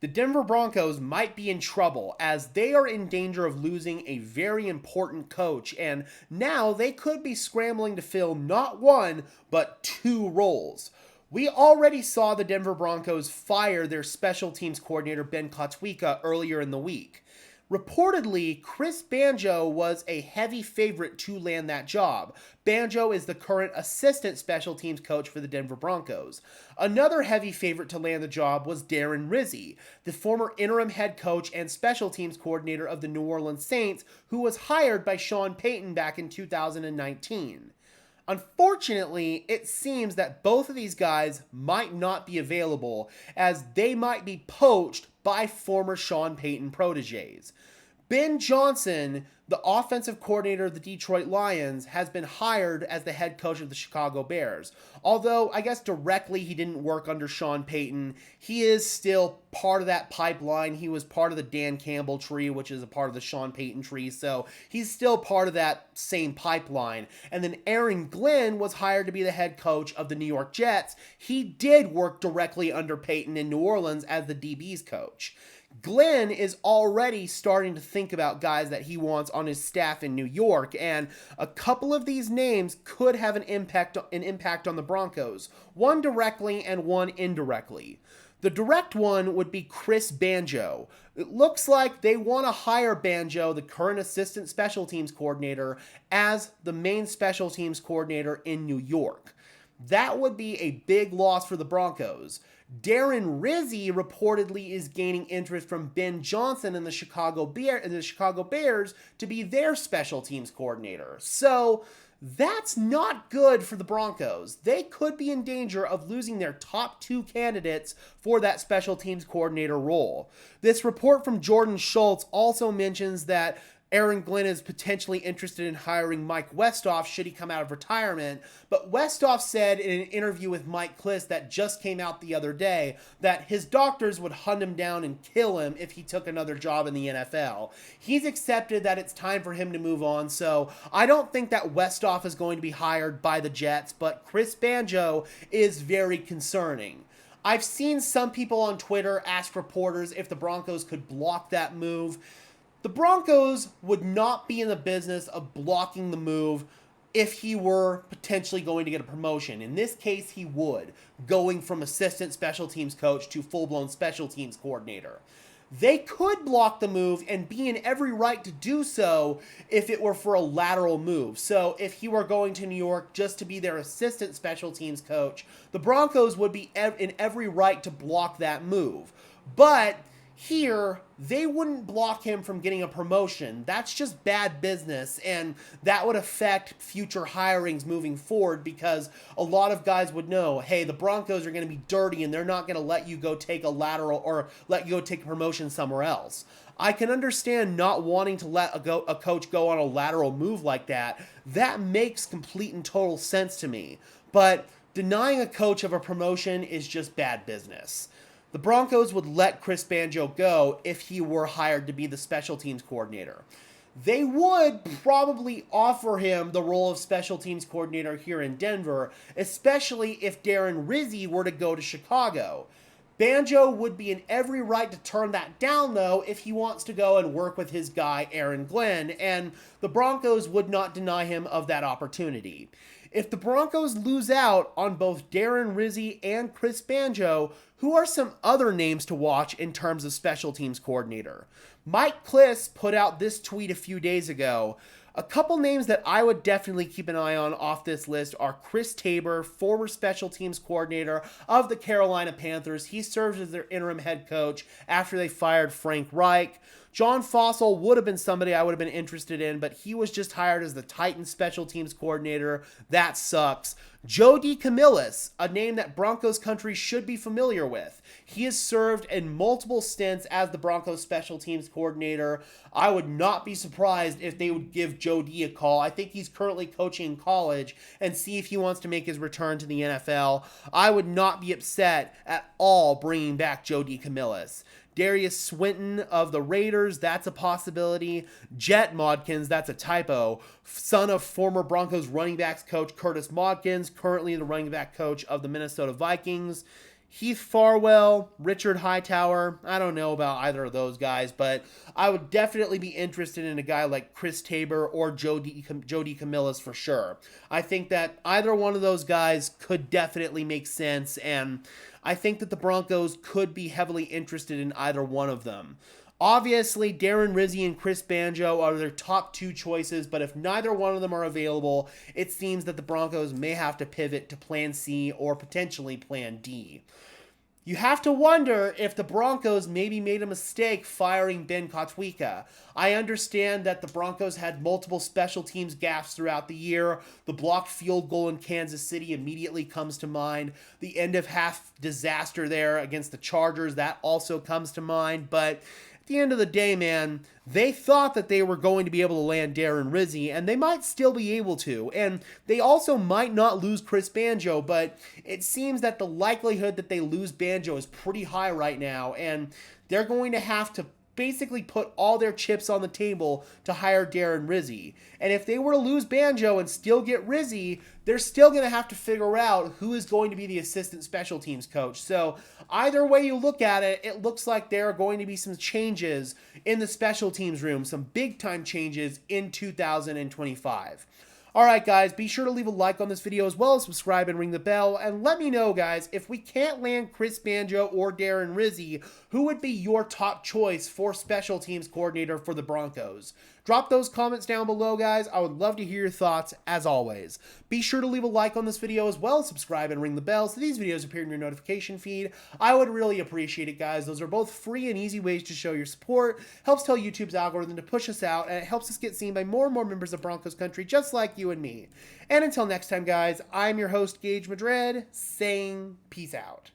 the Denver Broncos might be in trouble as they are in danger of losing a very important coach, and now they could be scrambling to fill not one, but two roles. We already saw the Denver Broncos fire their special teams coordinator Ben Kotwika earlier in the week. Reportedly, Chris Banjo was a heavy favorite to land that job. Banjo is the current assistant special teams coach for the Denver Broncos. Another heavy favorite to land the job was Darren Rizzi, the former interim head coach and special teams coordinator of the New Orleans Saints, who was hired by Sean Payton back in 2019. Unfortunately, it seems that both of these guys might not be available, as they might be poached by former Sean Payton proteges. Ben Johnson, the offensive coordinator of the Detroit Lions, has been hired as the head coach of the Chicago Bears. Although, I guess directly he didn't work under Sean Payton, he is still part of that pipeline. He was part of the Dan Campbell tree, which is a part of the Sean Payton tree, so he's still part of that same pipeline. And then Aaron Glenn was hired to be the head coach of the New York Jets. He did work directly under Payton in New Orleans as the DB's coach. Glenn is already starting to think about guys that he wants on his staff in New York, and a couple of these names could have an impact on the Broncos, one directly and one indirectly. The direct one would be Chris Banjo. It looks like they want to hire Banjo, the current assistant special teams coordinator, as the main special teams coordinator in New York. That would be a big loss for the Broncos. Darren Rizzi reportedly is gaining interest from Ben Johnson in the Chicago Bears to be their special teams coordinator. So that's not good for the Broncos. They could be in danger of losing their top two candidates for that special teams coordinator role. This report from Jordan Schultz also mentions that Aaron Glenn is potentially interested in hiring Mike Westhoff should he come out of retirement, but Westhoff said in an interview with Mike Klis that just came out the other day that his doctors would hunt him down and kill him if he took another job in the NFL. He's accepted that it's time for him to move on, so I don't think that Westhoff is going to be hired by the Jets, but Chris Banjo is very concerning. I've seen some people on Twitter ask reporters if the Broncos could block that move. The Broncos would not be in the business of blocking the move if he were potentially going to get a promotion. In this case, he would, going from assistant special teams coach to full-blown special teams coordinator. They could block the move and be in every right to do so if it were for a lateral move. So if he were going to New York just to be their assistant special teams coach, the Broncos would be in every right to block that move. But here, they wouldn't block him from getting a promotion. That's just bad business, and that would affect future hirings moving forward because a lot of guys would know, hey, the Broncos are going to be dirty and they're not going to let you go take a lateral or let you go take a promotion somewhere else. I can understand not wanting to let a coach go on a lateral move like that. That makes complete and total sense to me. But denying a coach of a promotion is just bad business. The Broncos would let Chris Banjo go if he were hired to be the special teams coordinator. They would probably offer him the role of special teams coordinator here in Denver, especially if Darren Rizzi were to go to Chicago. Banjo would be in every right to turn that down, though, if he wants to go and work with his guy, Aaron Glenn, and the Broncos would not deny him of that opportunity. If the Broncos lose out on both Darren Rizzi and Chris Banjo, who are some other names to watch in terms of special teams coordinator? Mike Klis put out this tweet a few days ago. A couple names that I would definitely keep an eye on off this list are Chris Tabor, former special teams coordinator of the Carolina Panthers. He served as their interim head coach after they fired Frank Reich. John Fossil would have been somebody I would have been interested in, but he was just hired as the Titans special teams coordinator. That sucks. Joe DeCamillis, a name that Broncos country should be familiar with. He has served in multiple stints as the Broncos special teams coordinator. I would not be surprised if they would give Joe D a call. I think he's currently coaching in college and see if he wants to make his return to the NFL. I would not be upset at all bringing back Joe DeCamillis. Darius Swinton of the Raiders, that's a possibility. Jet Modkins, that's a typo. Son of former Broncos running backs coach Curtis Modkins, currently the running back coach of the Minnesota Vikings. Heath Farwell, Richard Hightower. I don't know about either of those guys, but I would definitely be interested in a guy like Chris Tabor or Joe DeCamillis for sure. I think that either one of those guys could definitely make sense, and I think that the Broncos could be heavily interested in either one of them. Obviously, Darren Rizzi and Chris Banjo are their top two choices, but if neither one of them are available, it seems that the Broncos may have to pivot to Plan C or potentially Plan D. You have to wonder if the Broncos maybe made a mistake firing Ben Kotwika. I understand that the Broncos had multiple special teams gaffes throughout the year. The blocked field goal in Kansas City immediately comes to mind. The end of half disaster there against the Chargers, that also comes to mind. But at the end of the day, man, they thought that they were going to be able to land Darren Rizzi, and they might still be able to. And they also might not lose Chris Banjo, but it seems that the likelihood that they lose Banjo is pretty high right now, and they're going to have to basically put all their chips on the table to hire Darren Rizzi. And if they were to lose Banjo and still get Rizzi, they're still going to have to figure out who is going to be the assistant special teams coach. So either way you look at it, it looks like there are going to be some changes in the special teams room, some big time changes in 2025. All right, guys, be sure to leave a like on this video as well as subscribe and ring the bell. And let me know, guys, if we can't land Chris Banjo or Darren Rizzi, who would be your top choice for special teams coordinator for the Broncos? Drop those comments down below, guys. I would love to hear your thoughts, as always. Be sure to leave a like on this video as well as subscribe and ring the bell so these videos appear in your notification feed. I would really appreciate it, guys. Those are both free and easy ways to show your support. Helps tell YouTube's algorithm to push us out, and it helps us get seen by more and more members of Broncos country just like you and me. And until next time, guys, I'm your host, Gage Madrid, saying peace out.